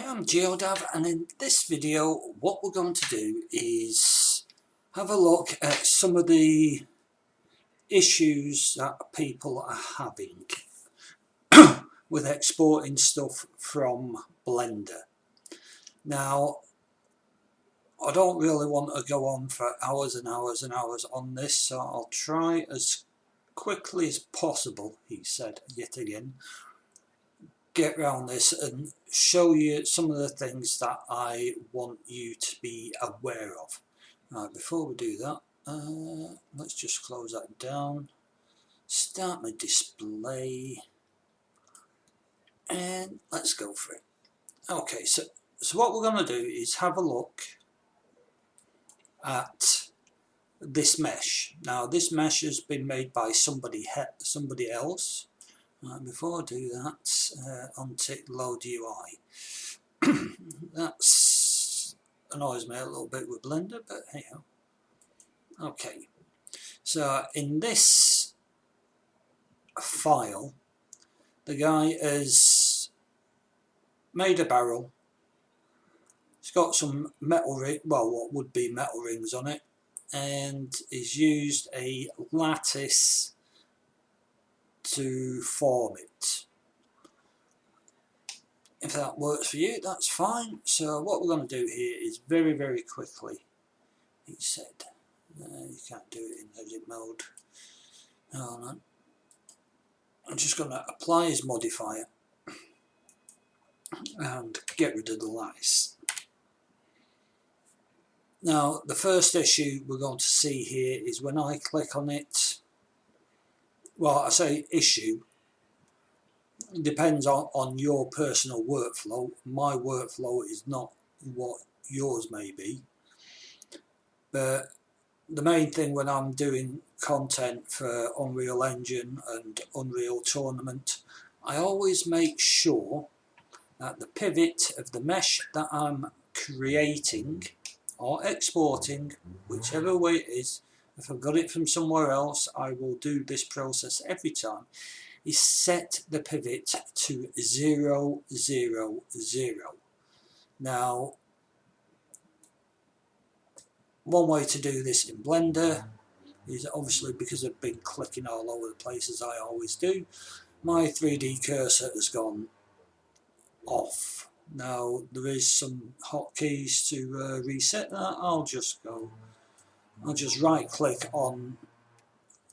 I'm Geodav, and in this video what we're going to do is have a look at some of the issues that people are having with exporting stuff from Blender. Now, I don't really want to go on for hours and hours and hours on this, so I'll try as quickly as possible, he said yet again, get around this and show you some of the things that I want you to be aware of. Right, before we do that, let's just close that down, start my display, and let's go for it. Okay, so what we're going to do is have a look at this mesh. Now, this mesh has been made by somebody else. Right, before I do that, untick load UI. That's annoys me a little bit with Blender, but hey ho. Okay, so in this file, the guy has made a barrel. It's got some metal ring, well, what would be metal rings on it, and he's used a lattice to form it. If that works for you, that's fine. So what we're going to do here is very, very quickly, he said, you can't do it in edit mode. Hold on. I'm just going to apply his modifier and get rid of the lattice. Now, the first issue we're going to see here is when I click on it, well, I say issue, it depends on your personal workflow. My workflow is not what yours may be, but the main thing when I'm doing content for Unreal Engine and Unreal Tournament, I always make sure that the pivot of the mesh that I'm creating or exporting, whichever way it is, if I've got it from somewhere else, I will do this process every time, is set the pivot to 0, 0, 0. Now, one way to do this in Blender is obviously, because I've been clicking all over the place as I always do, my 3D cursor has gone off. Now, there is some hotkeys to reset that. I'll just right click on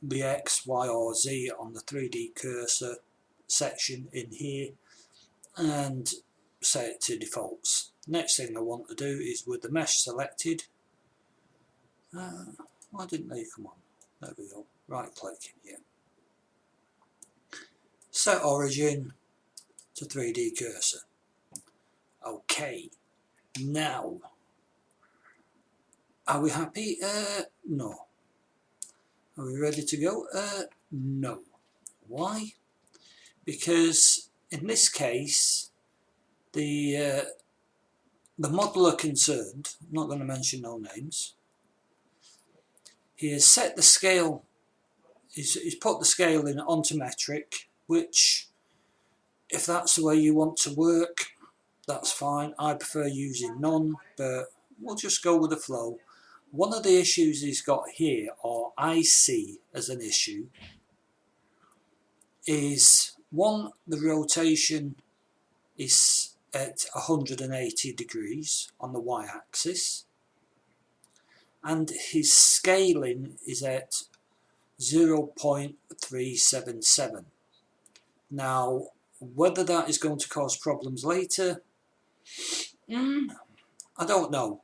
the X, Y or Z on the 3D cursor section in here and set it to defaults. Next thing I want to do is, with the mesh selected, why didn't they come on? There we go, right click here, set origin to 3D cursor. Okay, now are we happy? No. Are we ready to go? No. Why? Because in this case, the modeler concerned, I'm not going to mention no names, he has set the scale, he's put the scale in onto metric, which, if that's the way you want to work, that's fine. I prefer using none, but we'll just go with the flow. One of the issues he's got here, or I see as an issue, is one, the rotation is at 180 degrees on the y-axis, and his scaling is at 0.377. Now, whether that is going to cause problems later, I don't know,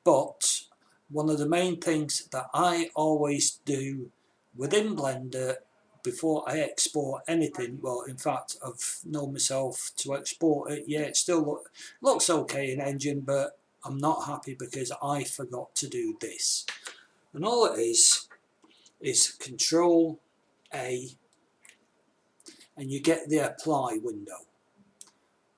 but one of the main things that I always do within Blender before I export anything, well, in fact, I've known myself to export it, yeah, it still looks okay in Engine, but I'm not happy because I forgot to do this. And all it is Control A, and you get the apply window.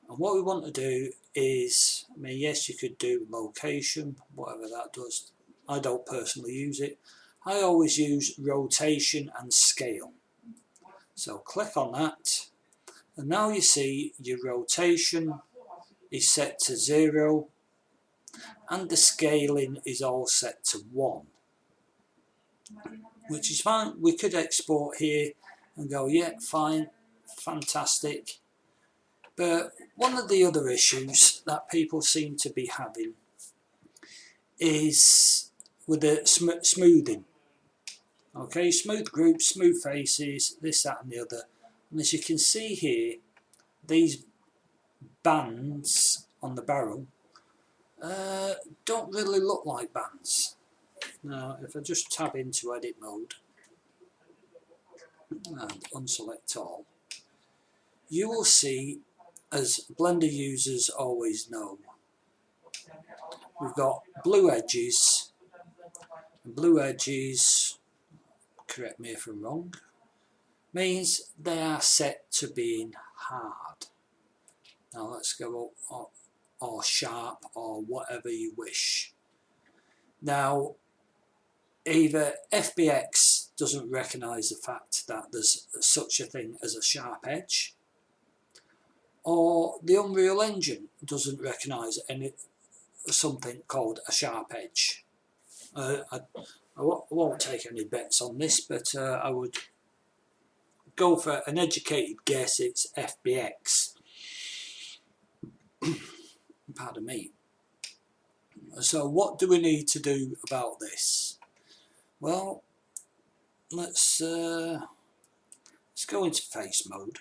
And what we want to do is, I mean, yes, you could do location, whatever that does. I don't personally use it. I always use rotation and scale. So click on that, and now you see your rotation is set to 0 and the scaling is all set to 1, which is fine. We could export here and go, yeah, fine, fantastic. But one of the other issues that people seem to be having is with the smoothing. Okay, smooth groups, smooth faces, this, that and the other. And as you can see here, these bands on the barrel don't really look like bands. Now, if I just tab into edit mode and unselect all, you will see, as Blender users always know, we've got blue edges, and blue edges, correct me if I'm wrong, means they are set to being hard. Now let's go up, or sharp, or whatever you wish. Now, either FBX doesn't recognise the fact that there's such a thing as a sharp edge, or the Unreal Engine doesn't recognise something called a sharp edge. I won't take any bets on this, but I would go for an educated guess. It's FBX. Pardon me. So what do we need to do about this? Well, let's go into face mode.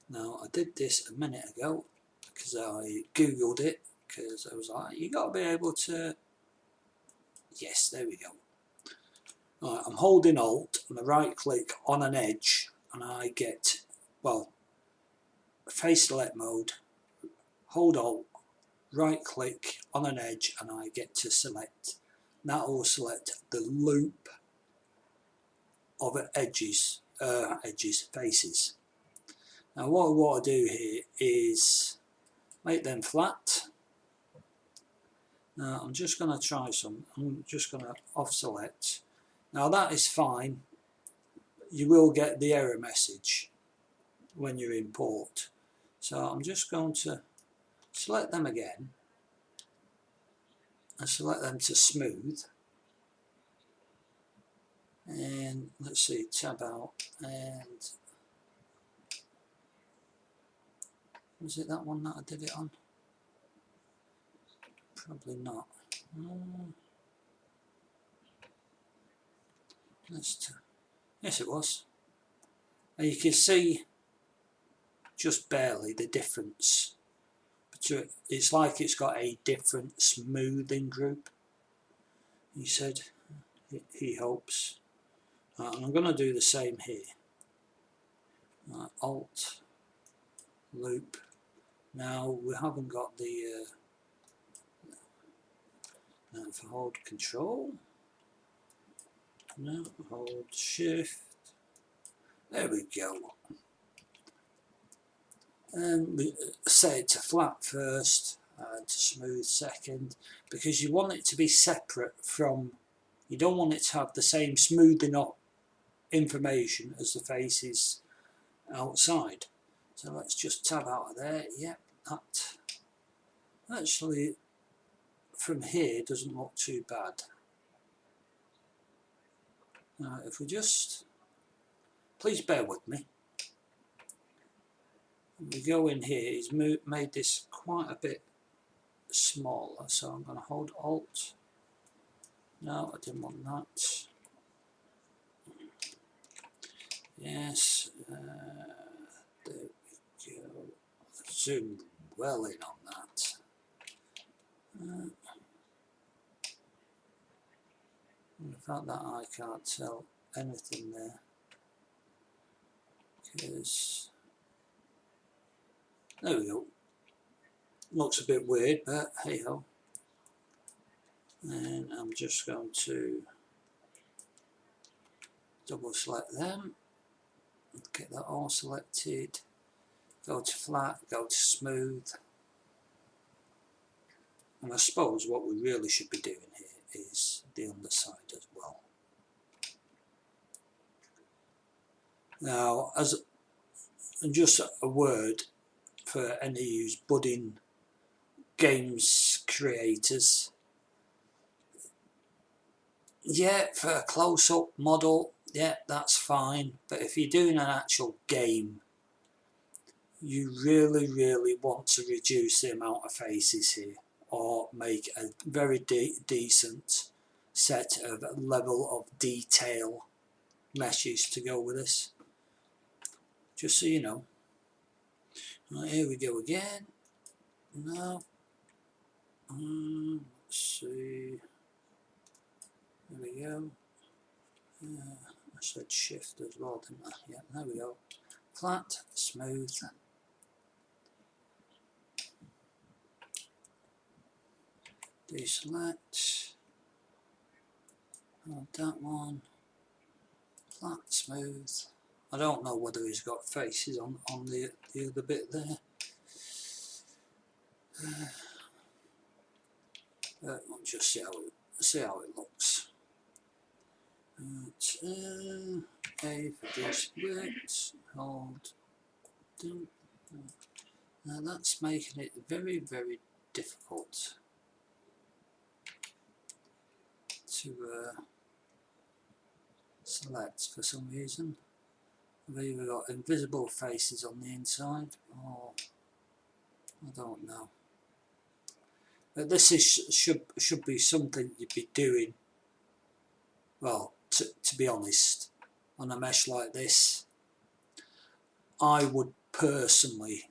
Now, I did this a minute ago because I googled it, because I was like, you got to be able to, yes, there we go. Right, I'm holding Alt and I right click on an edge and I get, well, face select mode, hold Alt, right click on an edge and I get to select. That will select the loop of edges, faces. Now what I want to do here is make them flat. Now I'm just going to try some. I'm just going to off select. Now that is fine. You will get the error message when you import. So I'm just going to select them again and select them to smooth. And let's see, tab out, and was it that one that I did it on? Probably not. Yes, it was. And you can see just barely the difference. It's like it's got a different smoothing group. He said he hopes. And I'm going to do the same here. Alt, loop. Now we haven't got the. Now if I hold Control. No, hold Shift. There we go. And we set it to flat first and to smooth second, because you want it to be separate from. You don't want it to have the same smoothing up information as the faces outside. So let's just tab out of there. Yep, that actually from here doesn't look too bad. Now if we just, please bear with me. We go in here, he's made this quite a bit smaller, so I'm going to hold Alt. No, I didn't want that. Yes, there we go. Zoom well in on that. The fact that I can't tell anything there, because there we go. Looks a bit weird, but hey ho. And I'm just going to double select them, get that all selected, go to flat, go to smooth. And I suppose what we really should be doing here is the underside as well. Now, and just a word for any who's budding games creators. Yeah, for a close-up model, yeah, that's fine. But if you're doing an actual game, you really want to reduce the amount of faces here, or make a very decent set of level of detail meshes to go with this. Just so you know. Right, here we go again. No. Let's see. There we go. I said shift as well, didn't I? Yeah, there we go. Flat, smooth. Deselect. That one. Flat, smooth. I don't know whether he's got faces on the other bit there. We'll just see how it looks. A for deselect. Hold. Now that's making it very difficult to select for some reason. We've either got invisible faces on the inside, or I don't know. But this should be something you'd be doing. Well, to be honest, on a mesh like this, I would personally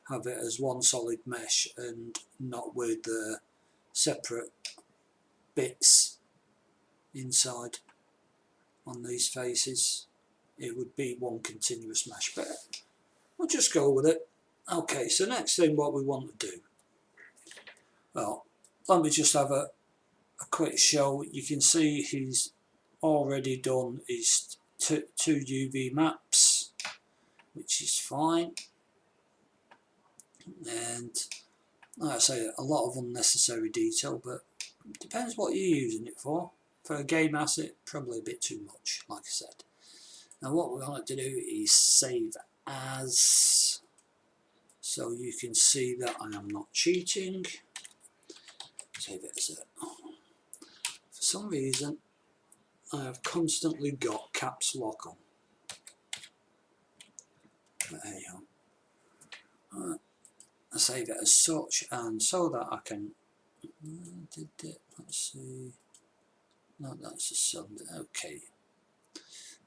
have it as one solid mesh and not with separate bits inside on these faces. It would be one continuous mesh, but we'll just go with it. Okay, so next thing what we want to do, well, let me just have a quick show. You can see he's already done his two UV maps, which is fine, and like I say, a lot of unnecessary detail, but it depends what you're using it for. For a game asset, probably a bit too much, like I said. Now what we're going to do is save as, so you can see that I am not cheating. Save it as a, for some reason I have constantly got caps lock on. But anyhow, I save it as such, and so that I can, let's see, no, that's a Sunday, okay.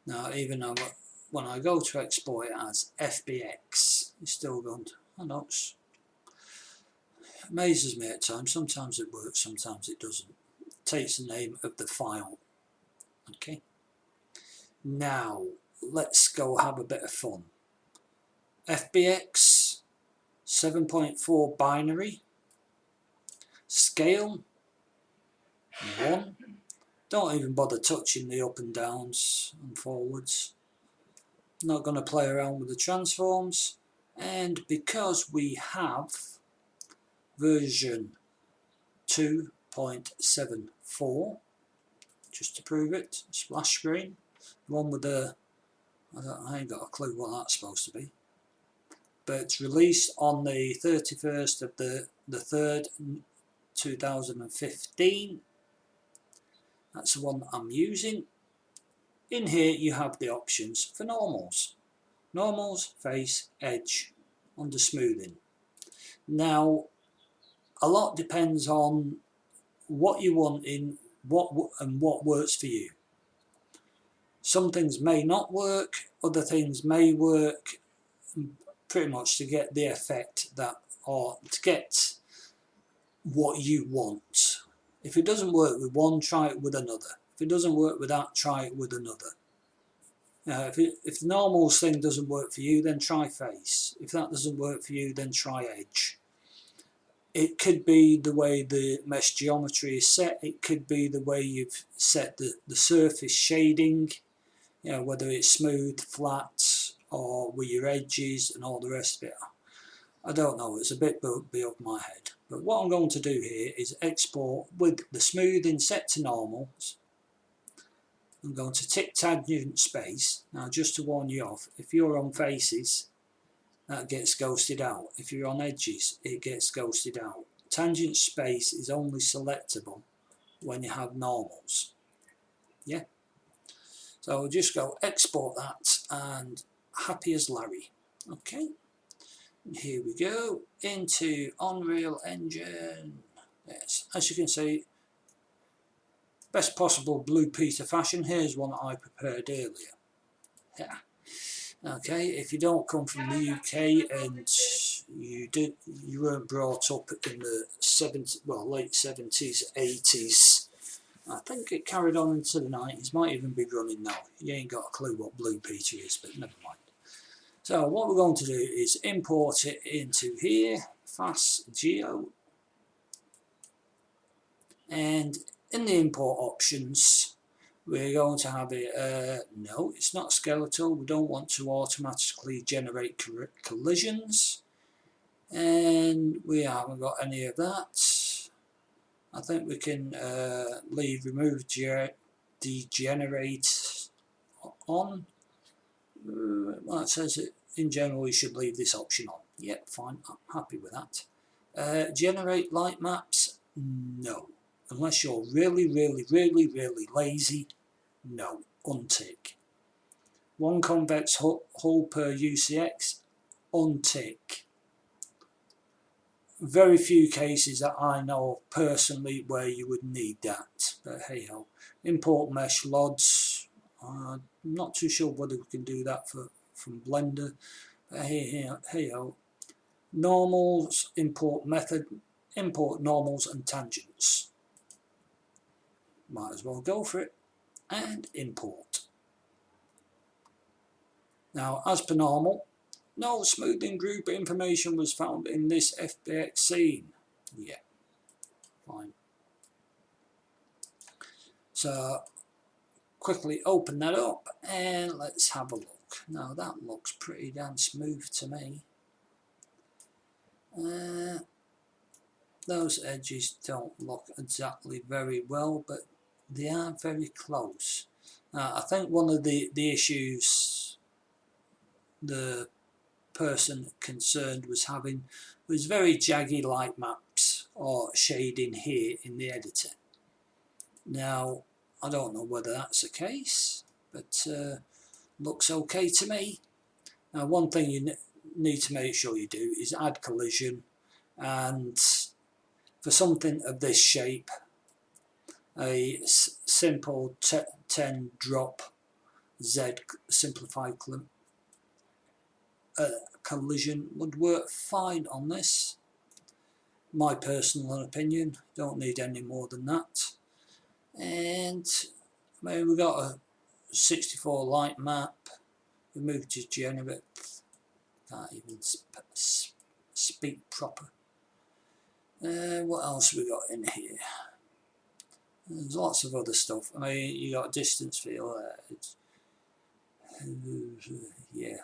Now even though when I go to export it as FBX, it's still going to, I know, it amazes me at times. Sometimes it works, sometimes it doesn't. It takes the name of the file. Okay. Now let's go have a bit of fun. FBX 7.4 binary, scale 1. Don't even bother touching the up and downs and forwards. Not going to play around with the transforms, and because we have version 2.74, just to prove it, splash screen, the one with the, I ain't got a clue what that's supposed to be, but it's released on the 31st of the 3rd 2015. That's the one that I'm using. In here you have the options for normals. Normals, face, edge, under smoothing. Now a lot depends on what you want in what works for you. Some things may not work, other things may work, pretty much to get the effect that, or to get what you want. If it doesn't work with one, try it with another. If it doesn't work with that, try it with another. If the normals thing doesn't work for you, then try face. If that doesn't work for you, then try edge. It could be the way the mesh geometry is set. It could be the way you've set the surface shading, whether it's smooth, flat, or with your edges and all the rest of it. I don't know, it's a bit beyond my head. But what I'm going to do here is export with the smoothing set to normals. I'm going to tick tangent space. Now just to warn you off, if you're on faces, that gets ghosted out. If you're on edges, it gets ghosted out. Tangent space is only selectable when you have normals. Yeah. So we'll just go export that and happy as Larry. Okay. And here we go into Unreal Engine. Yes, as you can see, best possible Blue Peter fashion. Here's one that I prepared earlier. Yeah. Okay, if you don't come from the UK and you weren't brought up in the late 70s, 80s, I think it carried on into the 90s, might even be running now. You ain't got a clue what Blue Peter is, but never mind. So what we're going to do is import it into here, FastGeo, and in the import options, we're going to have it, no, it's not skeletal. We don't want to automatically generate collisions. And we haven't got any of that. I think we can leave remove degenerate on. Well, it says it, in general we should leave this option on. Yep, fine, I'm happy with that. Generate light maps? No. Unless you're really lazy, no, untick. One convex hull per UCX, untick. Very few cases that I know of personally where you would need that, but hey ho. Import mesh LODs, I'm not too sure whether we can do that from Blender, but hey ho. Normals, import method, import normals and tangents. Might as well go for it and import. Now, as per normal, no smoothing group information was found in this FBX scene. Yeah, fine. So, quickly open that up and let's have a look. Now, that looks pretty damn smooth to me. Those edges don't look exactly very well, but they are very close. I think one of the issues the person concerned was having was very jaggy light maps or shading here in the editor. Now, I don't know whether that's the case, but looks okay to me. Now, one thing you need to make sure you do is add collision, and for something of this shape, a simple 10 drop Z simplified collision would work fine on this. My personal opinion, don't need any more than that. And I mean, we've got a 64 light map. We move to generate, can't even speak proper. What else we got in here? There's lots of other stuff. I mean, you got distance field. Yeah.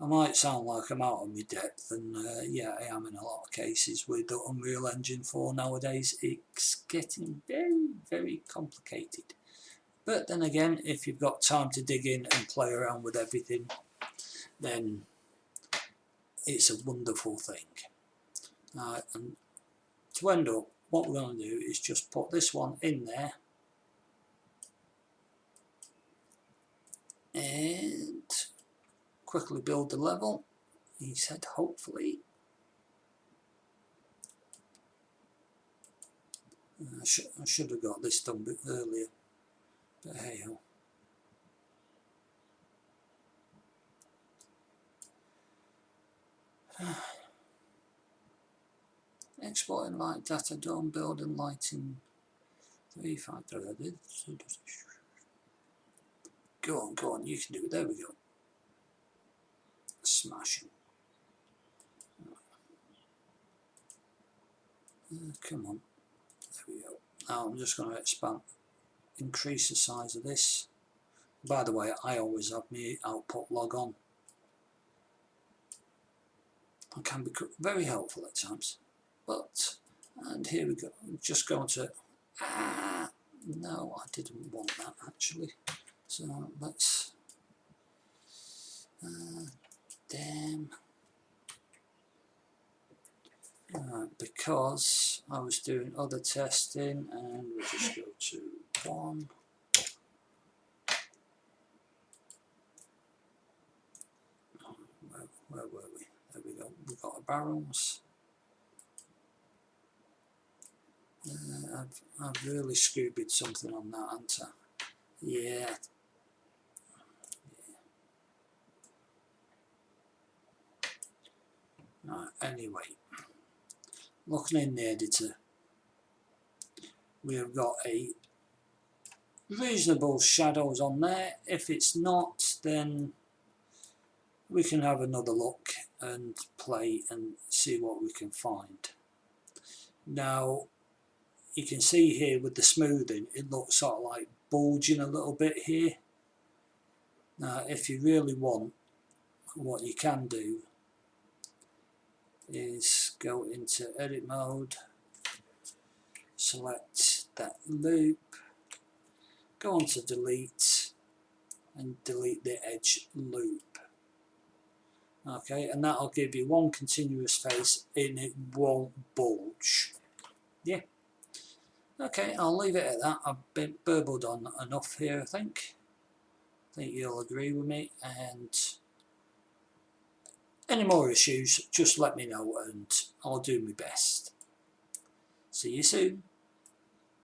I might sound like I'm out of my depth, and yeah, I am in a lot of cases with the Unreal Engine 4 nowadays. It's getting very complicated. But then again, if you've got time to dig in and play around with everything, then it's a wonderful thing. And to end up, what we're going to do is just put this one in there, and quickly build the level. He said hopefully. I should have got this done a bit earlier, but hey ho. Exporting light data, dome building lighting 3.5. Go on, you can do it. There we go. Smashing. Come on. There we go. Now I'm just going to increase the size of this. By the way, I always have my output log on. It can be very helpful at times. But, and here we go. I'm just going to, no, I didn't want that actually. So let's, Damn. Because I was doing other testing, and we'll just go to 1. Where were we? There we go. We've got our barrels. I've really scoopied something on that, haven't I? Yeah. Right, anyway, looking in the editor, we have got a reasonable shadows on there. If it's not, then we can have another look and play and see what we can find. Now, you can see here with the smoothing, it looks sort of like bulging a little bit here. Now, if you really want, what you can do is go into edit mode, select that loop, go on to delete, and delete the edge loop. Okay, and that'll give you one continuous face and it won't bulge. Yeah. Okay, I'll leave it at that. I've been burbled on enough here, I think. You'll agree with me, and any more issues, just let me know and I'll do my best. See you soon.